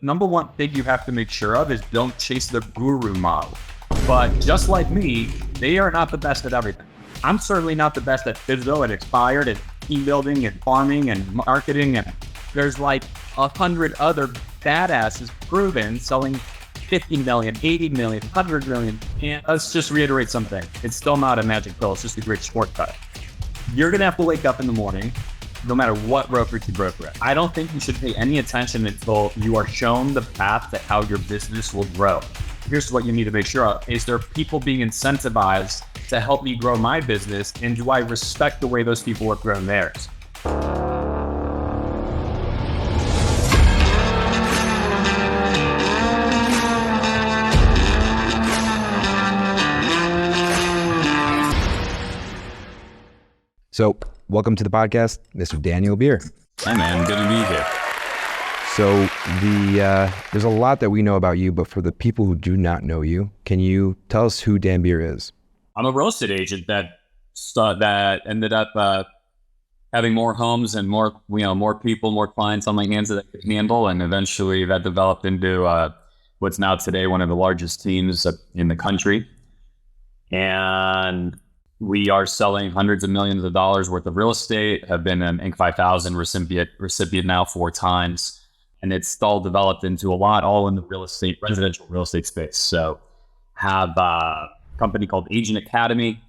number one thing you have to make sure of is don't chase the guru model. But just like me, they are not the best at everything. I'm certainly not the best at Physio and Expired and team building and farming and marketing. And there's like 100 other badasses proven selling 50 million, 80 million, 100 million. And let's just reiterate something. It's still not a magic pill. It's just a great shortcut. You're going to have to wake up in the morning, no matter what brokerage you broker at. I don't think you should pay any attention until you are shown the path to how your business will grow. Here's what you need to make sure of. Is there people being incentivized to help me grow my business? And do I respect the way those people have grown theirs? So, welcome to the podcast, Mr. Daniel Beer. Hi, man. Good to be here. So, there's a lot that we know about you, but for the people who do not know you, can you tell us who Dan Beer is? I'm a real estate agent that ended up having more homes and more people, more clients on my hands that I could handle, and eventually that developed into what's now today one of the largest teams in the country. And we are selling hundreds of millions of dollars worth of real estate, have been an Inc. 5000 recipient now 4 times. And it's all developed into a lot, all in the residential real estate space. So have a company called Agent Academy.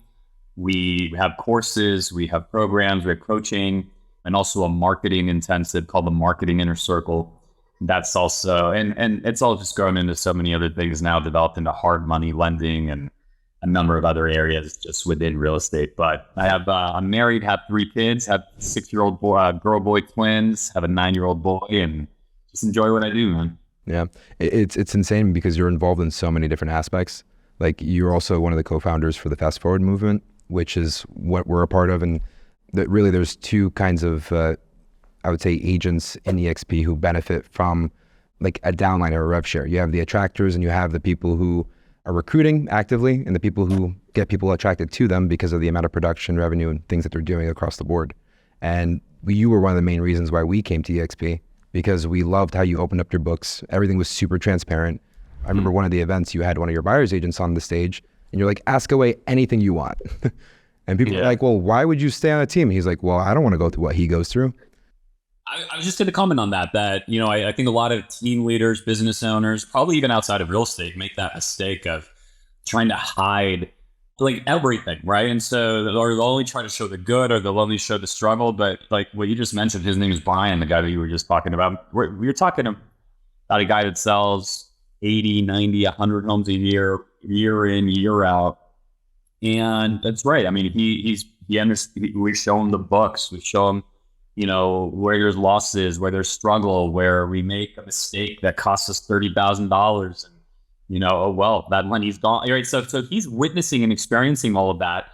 We have courses, we have programs, we have coaching, and also a marketing intensive called the Marketing Inner Circle. That's also, and it's all just grown into so many other things now, developed into hard money lending and a number of other areas just within real estate. But I have, I'm married, have 3 kids, have 6-year-old girl-boy twins, have a 9-year-old boy, and just enjoy what I do, man. Yeah, it's insane because you're involved in so many different aspects. Like you're also one of the co-founders for the Fast Forward movement, which is what we're a part of. And really there's 2 kinds of, I would say, agents in EXP who benefit from like a downline or a rev share. You have the attractors and you have the people who are recruiting actively and the people who get people attracted to them because of the amount of production, revenue, and things that they're doing across the board. And you were one of the main reasons why we came to EXP, because we loved how you opened up your books. Everything was super transparent. I remember one of the events you had one of your buyer's agents on the stage and you're like, ask away anything you want. And people were like, well, why would you stay on a team? He's like, well, I don't want to go through what he goes through. I was just going to comment on that, I think a lot of team leaders, business owners, probably even outside of real estate, make that mistake of trying to hide like everything, right? And so or they'll only try to show the good or they'll only show the struggle. But like what you just mentioned, his name is Brian, the guy that you were just talking about. We're talking about a guy that sells 80, 90, 100 homes a year in, year out. And that's right. I mean, we show him the books. We show him, where there's losses, where there's struggle, where we make a mistake that costs us $30,000 and, oh, well, that money's gone. Right. So he's witnessing and experiencing all of that.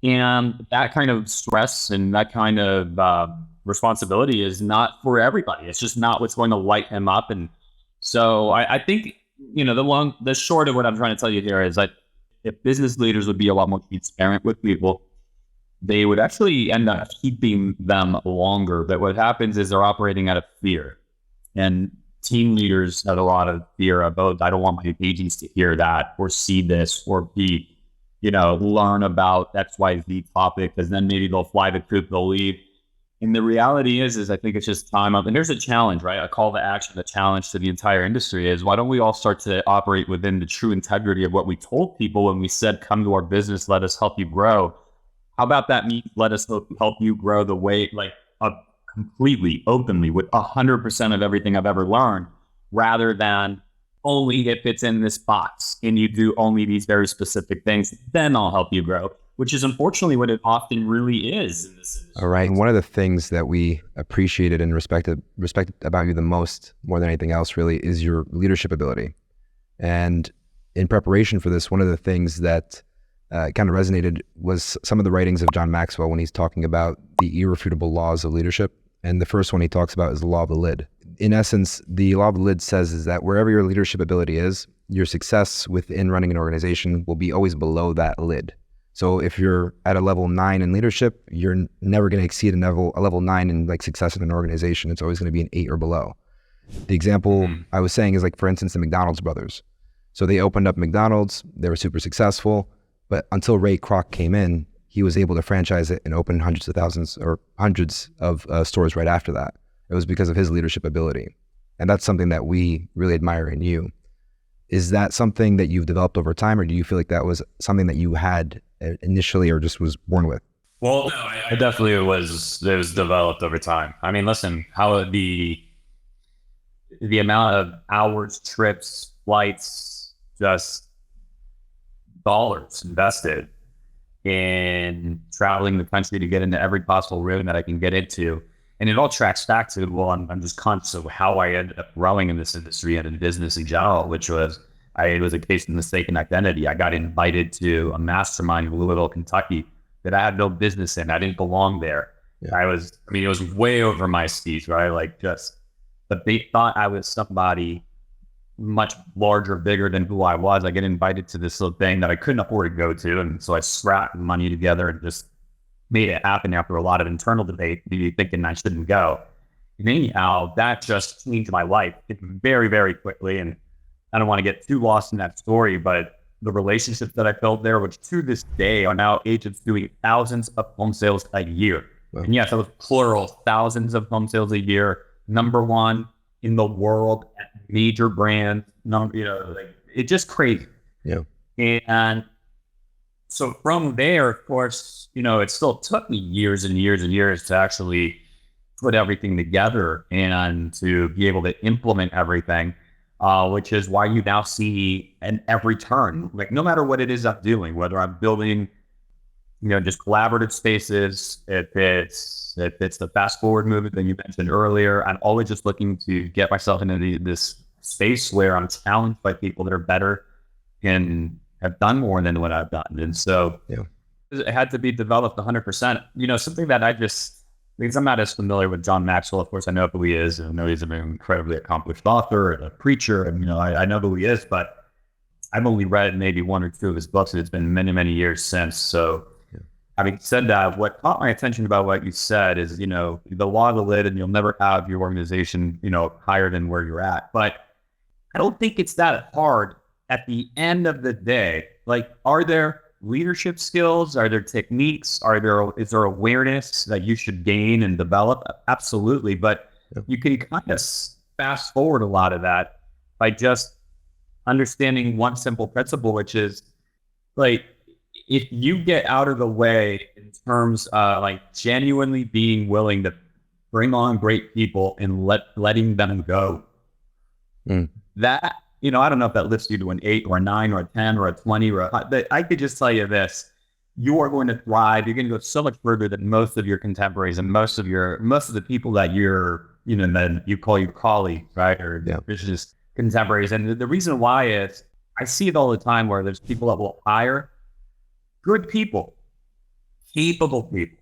And that kind of stress and that kind of responsibility is not for everybody. It's just not what's going to light him up. And so I think, the short of what I'm trying to tell you here is that if business leaders would be a lot more transparent with people, they would actually end up keeping them longer. But what happens is they're operating out of fear. And team leaders have a lot of fear about, I don't want my agents to hear that or see this or be, learn about XYZ topic, because then maybe they'll fly the coop, they'll leave. And the reality is I think it's just time up. And there's a challenge, right? A call to action, a challenge to the entire industry is, why don't we all start to operate within the true integrity of what we told people when we said, come to our business, let us help you grow. How about that means let us help you grow the way, completely, openly, with 100% of everything I've ever learned, rather than only if it's in this box and you do only these very specific things, then I'll help you grow, which is unfortunately what it often really is in this industry. All right. And one of the things that we appreciated and respected about you the most, more than anything else really, is your leadership ability. And in preparation for this, one of the things that kind of resonated was some of the writings of John Maxwell when he's talking about the irrefutable laws of leadership. And the first one he talks about is the law of the lid. In essence, the law of the lid says is that wherever your leadership ability is, your success within running an organization will be always below that lid. So if you're at a level 9 in leadership, you're never going to exceed a level 9 in success in an organization. It's always going to be an 8 or below. The example I was saying is like, for instance, the McDonald's brothers. So they opened up McDonald's, they were super successful, but until Ray Kroc came in, he was able to franchise it and open hundreds of thousands or hundreds of stores right after that. It was because of his leadership ability. And that's something that we really admire in you. Is that something that you've developed over time, or do you feel like that was something that you had initially or just was born with? Well, no, I definitely it was developed over time. I mean, listen, how the amount of hours, trips, flights, just dollars invested in traveling the country to get into every possible room that I can get into. And it all tracks back to, well, I'm just conscious of how I ended up growing in this industry and in business in general, which was, it was a case of mistaken identity. I got invited to a mastermind in Louisville, Kentucky that I had no business in. I didn't belong there. Yeah. It was way over my skis, right? Like but they thought I was somebody much larger, bigger than who I was. I get invited to this little thing that I couldn't afford to go to. And so I scrapped money together and just made it happen after a lot of internal debate, thinking I shouldn't go. And anyhow, that just changed my life very, very quickly. And I don't want to get too lost in that story, but the relationships that I built there, which to this day are now agents doing thousands of home sales a year. Wow. And yes, that was plural, thousands of home sales a year. Number one in the world at major brands. It's just crazy. Yeah. And so from there, of course, it still took me years and years and years to actually put everything together and to be able to implement everything, which is why you now see in every turn, like no matter what it is I'm doing, whether I'm building, just collaborative spaces, if it's the fast forward movement that you mentioned earlier, I'm always just looking to get myself into this space where I'm challenged by people that are better and have done more than what I've done. And so it had to be developed 100%. Something that because I'm not as familiar with John Maxwell. Of course, I know who he is. I know he's an incredibly accomplished author and a preacher. And, I know who he is, but I've only read maybe one or two of his books. And it's been many, many years since. So having said that, what caught my attention about what you said is, the law of the lid, and you'll never have your organization, higher than where you're at. But I don't think it's that hard at the end of the day. Like, are there leadership skills? Are there techniques? Is there awareness that you should gain and develop? Absolutely. But you can kind of fast forward a lot of that by just understanding one simple principle, which is like, if you get out of the way in terms of like genuinely being willing to bring on great people and letting them go, that, I don't know if that lifts you to an 8 or a 9 or a 10 or a 20 but I could just tell you this: you are going to thrive. You're going to go so much further than most of your contemporaries and most of the people that you're, that you call your colleagues, right? Or just contemporaries. And the reason why is I see it all the time where there's people that will hire good people, capable people,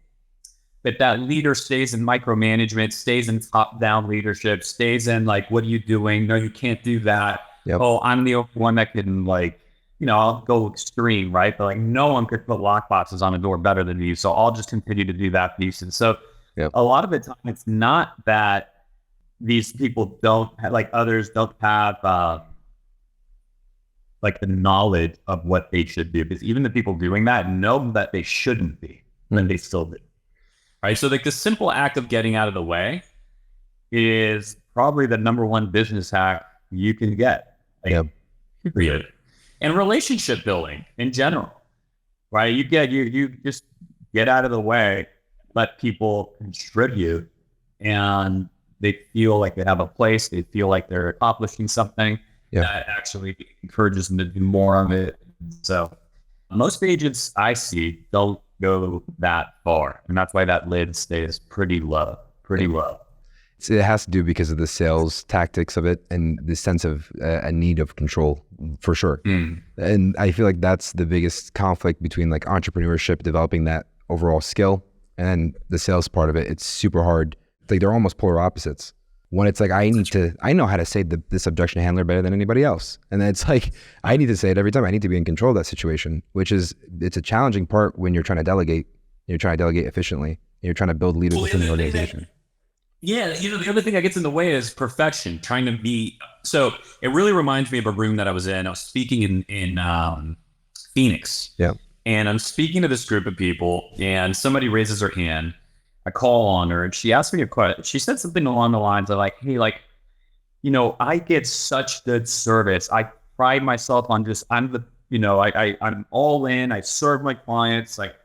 but that leader stays in micromanagement, stays in top-down leadership, stays in like, what are you doing? No, you can't do that. Yep. Oh, I'm the only one that can I'll go extreme, right? But like no one could put lock boxes on a door better than you. So I'll just continue to do that piece. And so a lot of the time, it's not that these people don't others don't have like the knowledge of what they should do, because even the people doing that know that they shouldn't be, and they still do. Right. So like the simple act of getting out of the way is probably the number one business hack you can get. Period. And relationship building in general, right? You just get out of the way, let people contribute, and they feel like they have a place. They feel like they're accomplishing something that actually encourages them to do more of it. So most agents I see don't go that far, and that's why that lid stays pretty low. It has to do because of the sales tactics of it and the sense of a need of control, for sure. And I feel like that's the biggest conflict between like entrepreneurship, developing that overall skill, and the sales part of it. It's super hard. It's like they're almost polar opposites. When it's like, I know how to say this objection handler better than anybody else. And then it's like, I need to say it every time. I need to be in control of that situation, it's a challenging part when you're trying to delegate. You're trying to delegate efficiently. You're trying to build leaders within the organization. Yeah, the other thing that gets in the way is perfection, trying to be. So it really reminds me of a room that I was in. I was speaking in Phoenix, Yeah. and I'm speaking to this group of people, and somebody raises her hand. I call on her, and she asked me a question. She said something along the lines of like, "Hey, like, I get such good service. I pride myself on just I'm the I'm all in. I serve my clients. Like,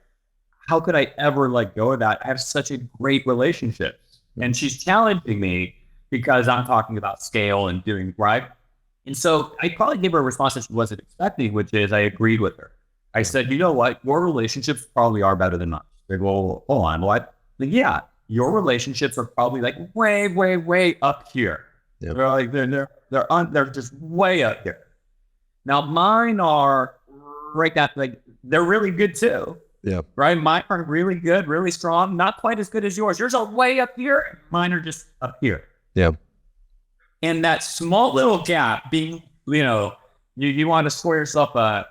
how could I ever let go of that? I have such a great relationship." And she's challenging me because I'm talking about scale and doing right. And so I probably gave her a response that she wasn't expecting, which is I agreed with her. I said, you know what? Your relationships probably are better than mine. They go, well, hold on, what? Like, yeah, your relationships are probably like way, way, way up here. Yep. They're like they're just way up here. Now mine are right that like they're really good too. Yeah. Right. Mine are really good, really strong, not quite as good as yours. Yours are way up here. Mine are just up here. Yeah. And that small little gap being, you want to score yourself a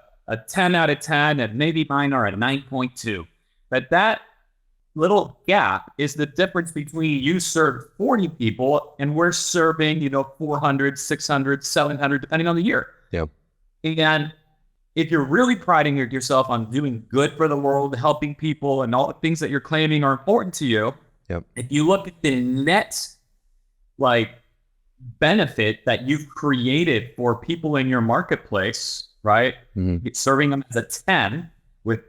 10 out of 10, and maybe mine are a 9.2. But that little gap is the difference between you served 40 people and we're serving, 400, 600, 700, depending on the year. Yeah. And if you're really priding yourself on doing good for the world, helping people, and all the things that you're claiming are important to you, Yep. if you look at the net, like, benefit that you've created for people in your marketplace, right? Mm-hmm. Serving them as a 10 with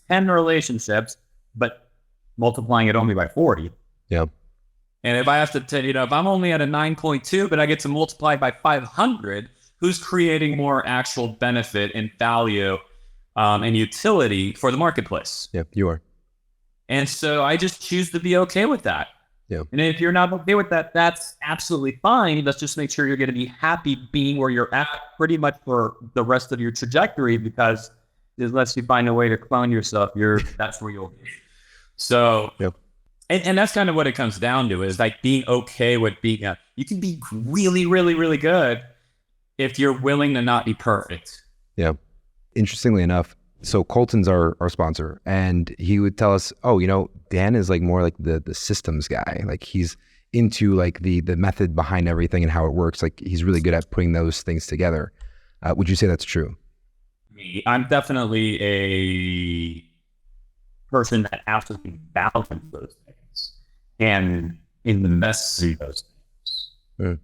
10 relationships, but multiplying it only by 40. Yeah. And if I have to tell if I'm only at a 9.2, but I get to multiply by 500, who's creating more actual benefit and value and utility for the marketplace? Yeah, you are. And so I just choose to be okay with that. Yeah. And if you're not okay with that, that's absolutely fine. Let's just make sure you're going to be happy being where you're at pretty much for the rest of your trajectory, because unless you find a way to clone yourself, that's where you'll be. So, yep. And that's kind of what it comes down to, is like being okay with being you can be really, really, really good if you're willing to not be perfect. Yeah. Interestingly enough, so Colton's our sponsor, and he would tell us, oh, Dan is like more like the systems guy. Like he's into like the method behind everything and how it works. Like he's really good at putting those things together. Would you say that's true? I'm definitely a person that absolutely balances those things and invests in those things. Mm.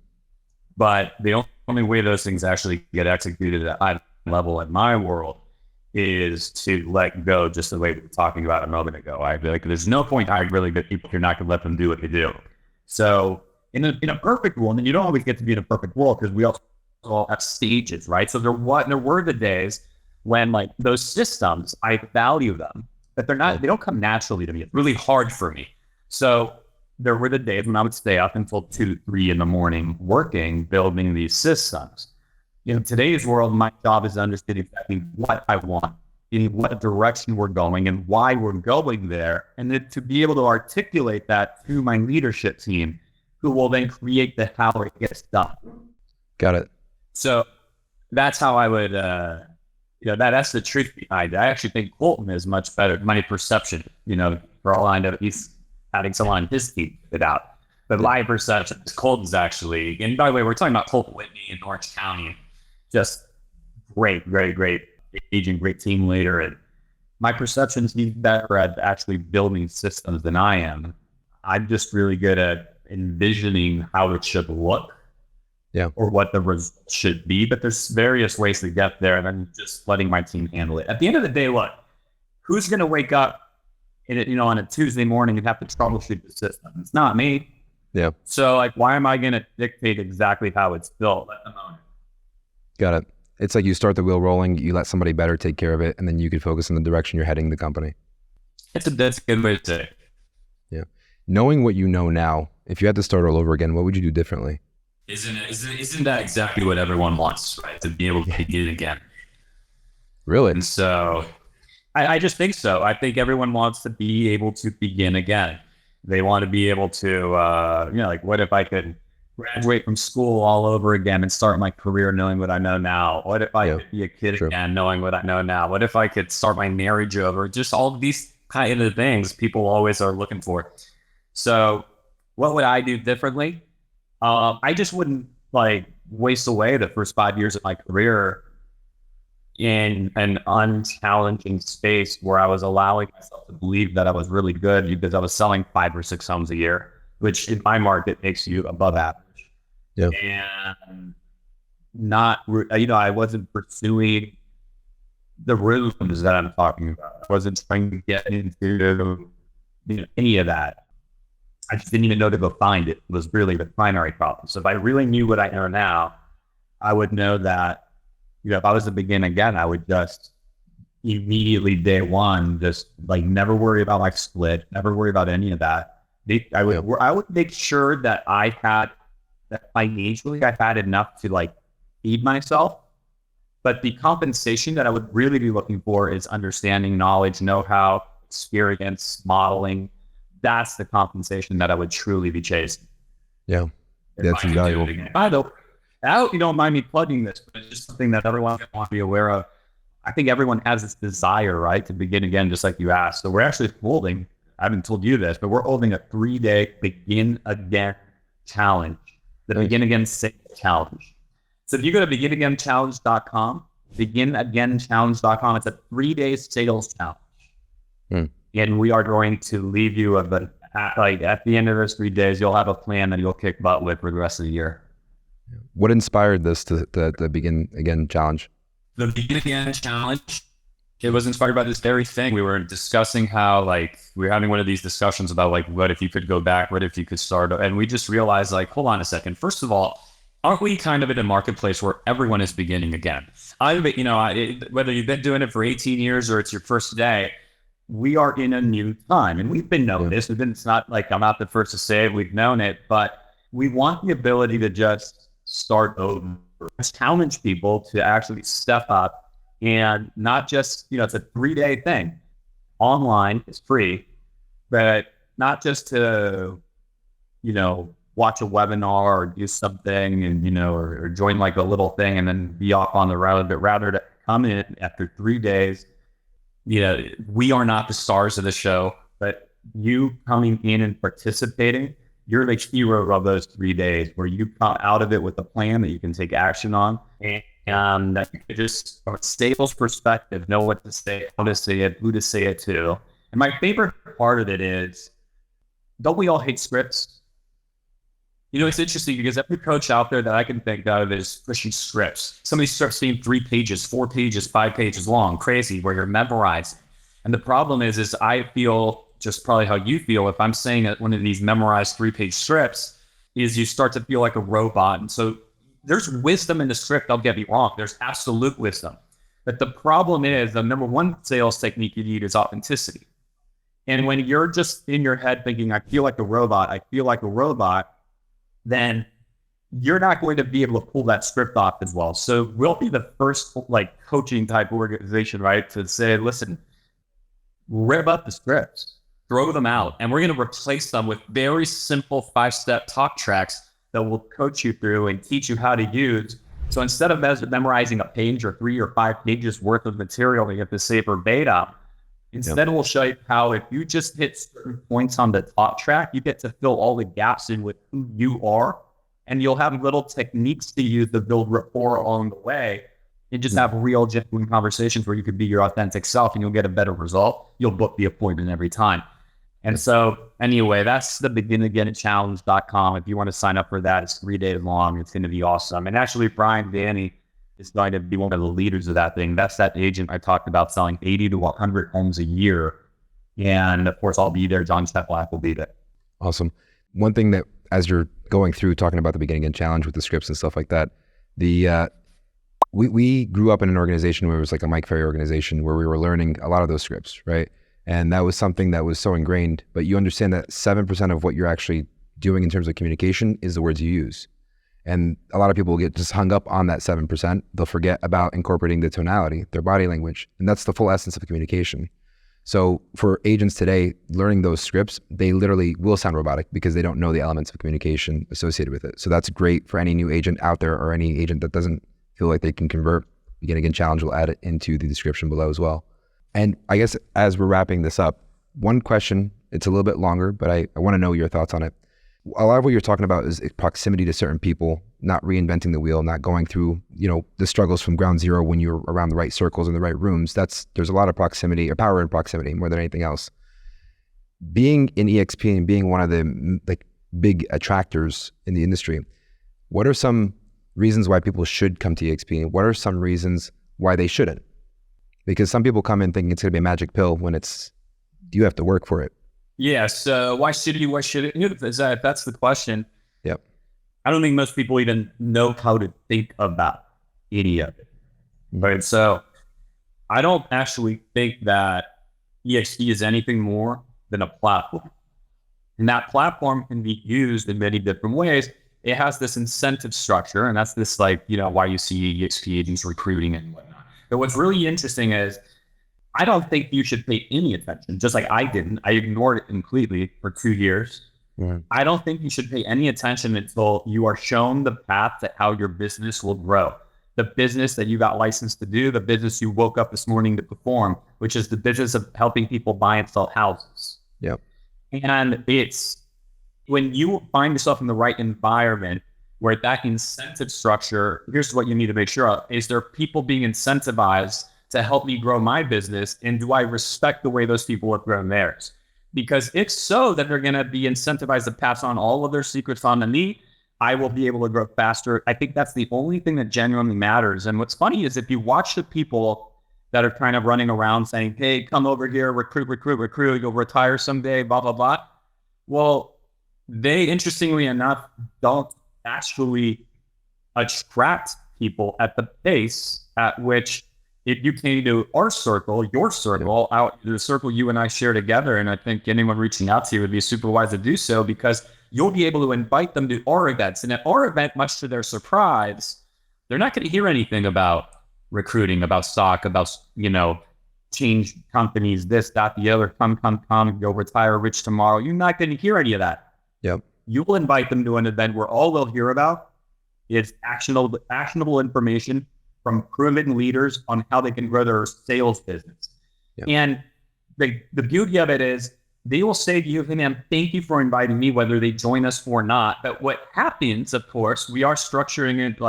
But the only way those things actually get executed at a high level in my world is to let go, just the way we were talking about a moment ago. I feel like there's no point hiring really good people if you're not going to let them do what they do. So in a perfect world, and you don't always get to be in a perfect world, because we also all have stages, right? So there were the days when like those systems, I value them, but they don't come naturally to me. It's really hard for me. So there were the days when I would stay up until 2, 3 in the morning working, building these systems. In today's world, my job is to understand exactly what I want, in what direction we're going, and why we're going there, and then to be able to articulate that to my leadership team, who will then create the how it gets done. Got it. So that's how I would, that's the truth behind it. I actually think Colton is much better. My perception, for all I know, he's having someone on his team fit out. But my perception is Colton's actually, and by the way, we're talking about Colton Whitney in Orange County. Just great agent, great team leader. And my perception is he's better at actually building systems than I am. I'm just really good at envisioning how it should look, or what the results should be. But there's various ways to get there, and then just letting my team handle it. At the end of the day, look, who's going to wake up on a Tuesday morning and have to troubleshoot the system? It's not me. Yeah. So like, why am I going to dictate exactly how it's built? Let them own it. Got it. It's like you start the wheel rolling, you let somebody better take care of it, and then you can focus on the direction you're heading the company. That's a good way to say it. Yeah. Knowing what you know now, if you had to start all over again, what would you do differently? Isn't that exactly what everyone wants, right? To be able to begin again. Really? And so I just think so. I think everyone wants to be able to begin again. They want to be able to, like, what if I could graduate from school all over again and start my career knowing what I know now? What if I could be a kid again knowing what I know now? What if I could start my marriage over? Just all these kind of things people always are looking for. So What would I do differently? I just wouldn't like waste away the first 5 years of my career in an unchallenging space where I was allowing myself to believe that I was really good because I was selling 5 or 6 homes a year, which in my market makes you above average. Yeah. And not, I wasn't pursuing the rhythms that I'm talking about. I wasn't trying to get into any of that. I just didn't even know to go find it was really the primary problem. So if I really knew what I know now, I would know that, if I was to begin again, I would just immediately day one, just like never worry about my split, never worry about any of that. I would make sure that that financially I had enough to like feed myself. But the compensation that I would really be looking for is understanding, knowledge, know-how, experience, modeling. That's the compensation that I would truly be chasing. Yeah, that's invaluable. I hope you don't mind me plugging this, but it's just something that everyone wants to be aware of. I think everyone has this desire, right, to begin again, just like you asked. So we're actually holding, I haven't told you this, but we're holding a 3-day begin again challenge, the begin again sales challenge. So if you go to beginagainchallenge.com, beginagainchallenge.com, it's a 3-day sales challenge. And we are going to leave you at the end of those 3 days, you'll have a plan that you'll kick butt with for the rest of the year. What inspired this to the Begin Again challenge? The Begin Again challenge, it was inspired by this very thing. We were discussing how we were having one of these discussions about what if you could go back, what if you could start, and we just realized hold on a second. First of all, aren't we kind of in a marketplace where everyone is beginning again? Whether you've been doing it for 18 years or it's your first day, we are in a new time, and we've been knowing this. It's not like I'm not the first to say it. We've known it, but we want the ability to just start over, challenge people to actually step up, and not just it's a 3-day thing. Online, it's free, but not just to watch a webinar or do something and or join a little thing and then be off on the road, but rather to come in after 3 days. We are not the stars of the show, but you coming in and participating, you're the hero of those 3 days where you come out of it with a plan that you can take action on, and that you can just, from a sales perspective, know what to say, how to say it, who to say it to. And my favorite part of it is, don't we all hate scripts? It's interesting because every coach out there that I can think of is pushing scripts. Some of these scripts being 3 pages, 4 pages, 5 pages long, crazy, where you're memorizing. And the problem is I feel just probably how you feel if I'm saying that one of these memorized 3-page scripts is you start to feel like a robot. And so there's wisdom in the script, don't get me wrong. There's absolute wisdom. But the problem is the number one sales technique you need is authenticity. And when you're just in your head thinking, I feel like a robot, then you're not going to be able to pull that script off as well. So we'll be the first coaching type organization, right, to say, listen, rip up the scripts, throw them out, and we're going to replace them with very simple 5-step talk tracks that will coach you through and teach you how to use. So instead of memorizing a page or 3 or 5 pages worth of material to get the say verbatim, instead we'll show you how if you just hit certain points on the talk track, you get to fill all the gaps in with who you are, and you'll have little techniques to use to build rapport along the way, and just have real, genuine conversations where you could be your authentic self and you'll get a better result. You'll book the appointment every time. And so anyway, that's the beginagainchallenge.com. If you want to sign up for that, it's 3 days long. It's going to be awesome. And actually, Brian Danny is going to be one of the leaders of that thing. That's that agent I talked about selling 80 to 100 homes a year. And of course, I'll be there. John Steplack will be there. Awesome. One thing that, as you're going through talking about the Beginning Again challenge with the scripts and stuff like that, we grew up in an organization where it was like a Mike Ferry organization where we were learning a lot of those scripts, right? And that was something that was so ingrained, but you understand that 7% of what you're actually doing in terms of communication is the words you use. And a lot of people get just hung up on that 7%. They'll forget about incorporating the tonality, their body language, and that's the full essence of communication. So for agents today, learning those scripts, they literally will sound robotic because they don't know the elements of communication associated with it. So that's great for any new agent out there or any agent that doesn't feel like they can convert. Begin Again Challenge will add it into the description below as well. And I guess as we're wrapping this up, one question, it's a little bit longer, but I want to know your thoughts on it. a lot of what you're talking about is proximity to certain people, not reinventing the wheel, not going through, the struggles from ground zero when you're around the right circles in the right rooms. There's a lot of proximity or power in proximity more than anything else. Being in EXP and being one of the big attractors in the industry, what are some reasons why people should come to EXP? And what are some reasons why they shouldn't? Because some people come in thinking it's going to be a magic pill when you have to work for it. Yeah. So why should you? Why should it? That's the question. Yep. I don't think most people even know how to think about any of it. Right. So I don't actually think that EXP is anything more than a platform. And that platform can be used in many different ways. It has this incentive structure, and that's this why you see EXP agents recruiting and whatnot. But what's really interesting is I don't think you should pay any attention, just like I didn't. I ignored it completely for 2 years. Yeah. I don't think you should pay any attention until you are shown the path to how your business will grow. The business that you got licensed to do, the business you woke up this morning to perform, which is the business of helping people buy and sell houses. Yep. And it's when you find yourself in the right environment where that incentive structure, here's what you need to make sure of, is there people being incentivized to help me grow my business? And do I respect the way those people have grown theirs? Because if so, then they're going to be incentivized to pass on all of their secrets on to me. I will be able to grow faster. I think that's the only thing that genuinely matters. And what's funny is if you watch the people that are kind of running around saying, hey, come over here, recruit, you'll retire someday, blah, blah, blah. Well, they, interestingly enough, don't actually attract people at the pace at which if you came to our circle, your circle, out the circle you and I share together, and I think anyone reaching out to you would be super wise to do so, because you'll be able to invite them to our events. And at our event, much to their surprise, they're not going to hear anything about recruiting, about stock, about, change companies, this, that, the other, come, go retire rich tomorrow. You're not going to hear any of that. Yep. You will invite them to an event where all they'll hear about is actionable information from proven leaders on how they can grow their sales business. Yep. And the beauty of it is they will say to you, hey man, thank you for inviting me, whether they join us or not. But what happens, of course, we are structuring it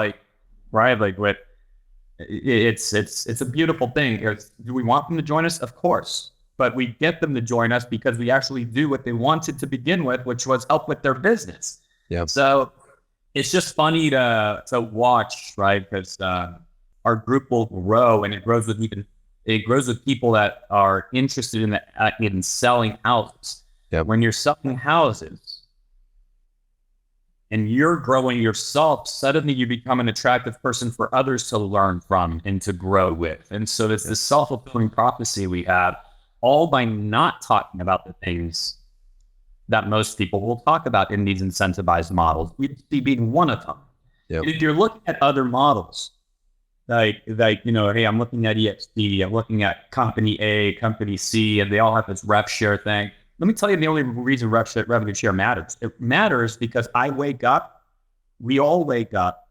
with it's a beautiful thing. Do we want them to join us? Of course. But we get them to join us because we actually do what they wanted to begin with, which was help with their business. Yeah. So it's just funny to watch, right? Because our group will grow, and it grows with people that are interested in selling houses. Yep. When you're selling houses and you're growing yourself, suddenly you become an attractive person for others to learn from and to grow with. And so it's this self-fulfilling prophecy we have, all by not talking about the things that most people will talk about in these incentivized models. We see being one of them. Yep. If you're looking at other models, hey, I'm looking at EXP, I'm looking at company A, company C, and they all have this rev share thing. Let me tell you the only reason revenue share matters. It matters because we all wake up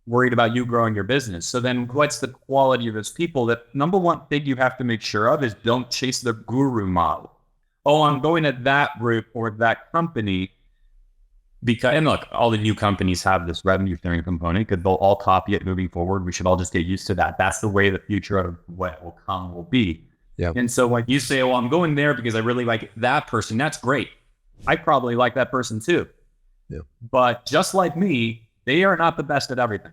worried about you growing your business. So then what's the quality of those people? That number one thing you have to make sure of is don't chase the guru model. Oh, I'm going at that group or that company because, and look, all the new companies have this revenue sharing component because they'll all copy it moving forward. We should all just get used to that. That's the way the future of what will come will be. Yeah. And so when you say, well, I'm going there because I really like that person, that's great. I probably like that person too. Yeah. But just like me, they are not the best at everything.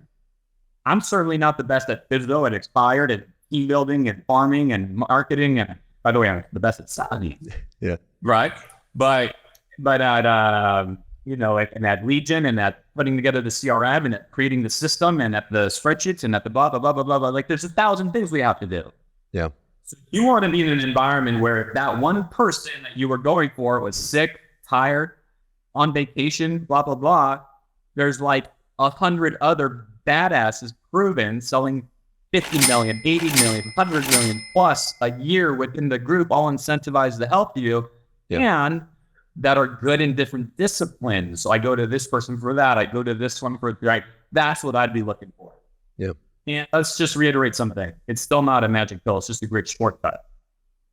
I'm certainly not the best at Fizzo and Expired and team building and farming and marketing. And by the way, I'm the best at selling. Yeah. Right. But at, and at Legion and at putting together the CRM and at creating the system and at the spreadsheets and at the blah, blah, blah, blah, blah, blah. Like there's 1,000 things we have to do. Yeah. So you want to be in an environment where that one person that you were going for was sick, tired, on vacation, blah, blah, blah. There's like 100 other badasses proven selling 50 million, 80 million, 100 million plus a year within the group, all incentivized to help you, and that are good in different disciplines. So I go to this person for that. I go to this one for, right? That's what I'd be looking for. Yep. And let's just reiterate something. It's still not a magic pill. It's just a great shortcut.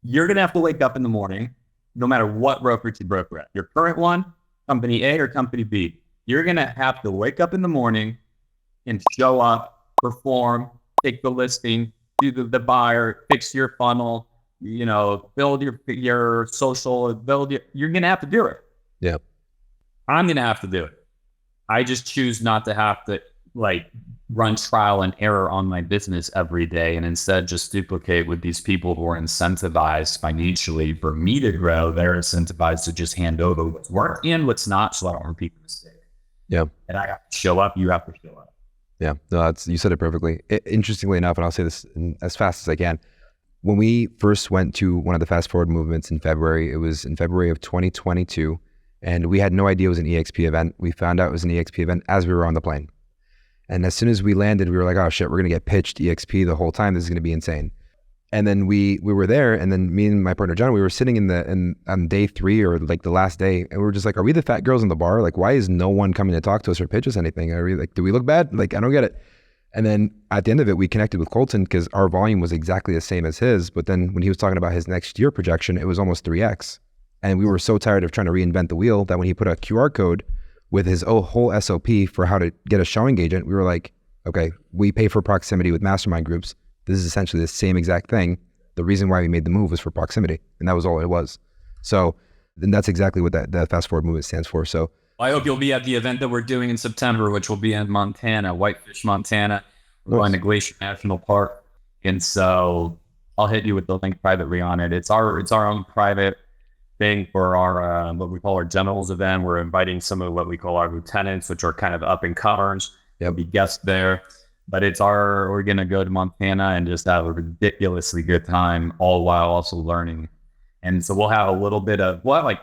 You're going to have to wake up in the morning, no matter what brokerage you broker at, your current one company A or company B. You're going to have to wake up in the morning and show up, perform, take the listing, do the buyer, fix your funnel, build your social, you're going to have to do it. Yeah. I'm going to have to do it. I just choose not to have to run trial and error on my business every day, and instead just duplicate with these people who are incentivized financially for me to grow. They're incentivized to just hand over what's worked and what's not, so I don't repeat the mistake. Yeah. And I have to show up. You have to show up. Yeah. No, you said it perfectly. Interestingly enough, and I'll say this as fast as I can. When we first went to one of the fast forward movements in February, it was in February of 2022. And we had no idea it was an EXP event. We found out it was an EXP event as we were on the plane. And as soon as we landed, we were like, oh shit, we're going to get pitched EXP the whole time. This is going to be insane. And then we were there, and then me and my partner John, we were sitting on day 3 or the last day, and we were just like, are we the fat girls in the bar? Why is no one coming to talk to us or pitch us anything? Are we do we look bad? I don't get it. And then at the end of it, we connected with Colton because our volume was exactly the same as his. But then when he was talking about his next year projection, it was almost 3x. And we were so tired of trying to reinvent the wheel that when he put a QR code with his whole SOP for how to get a showing agent, we were like, okay, we pay for proximity with mastermind groups. This is essentially the same exact thing. The reason why we made the move was for proximity, and that was all it was. So then that's exactly what that fast forward movement stands for. So I hope you'll be at the event that we're doing in September, which will be in Montana, Whitefish, Montana. We're going to Glacier National Park. And so I'll hit you with the link privately on it. It's our own private thing for our what we call our generals event. We're inviting some of what we call our lieutenants, which are kind of up and comers. There'll be guests there, but we're going to go to Montana and just have a ridiculously good time, all while also learning. And so we'll have a little bit of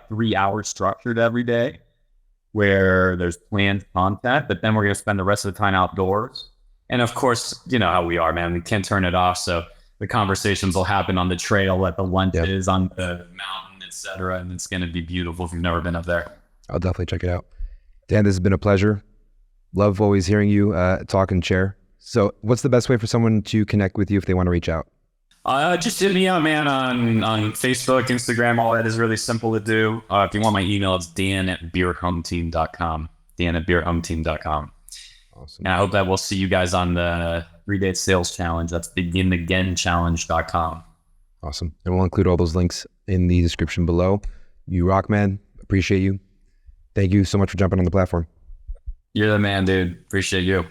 3 hours structured every day where there's planned content, but then we're going to spend the rest of the time outdoors. And of course, you know how we are, man, we can't turn it off. So the conversations will happen on the trail, at the lunches, on the mountain, etc. And it's going to be beautiful if you've never been up there. I'll definitely check it out. Dan, this has been a pleasure. Love always hearing you talk and share. So what's the best way for someone to connect with you if they want to reach out? Just hit me up, man, on Facebook, Instagram. All that is really simple to do. If you want my email, it's dan@beerhometeam.com. dan@beerhometeam.com. Awesome. And I hope that we'll see you guys on the 3-day sales challenge. That's beginagainchallenge.com. Awesome. And we'll include all those links in the description below. You rock, man. Appreciate you. Thank you so much for jumping on the platform. You're the man, dude. Appreciate you.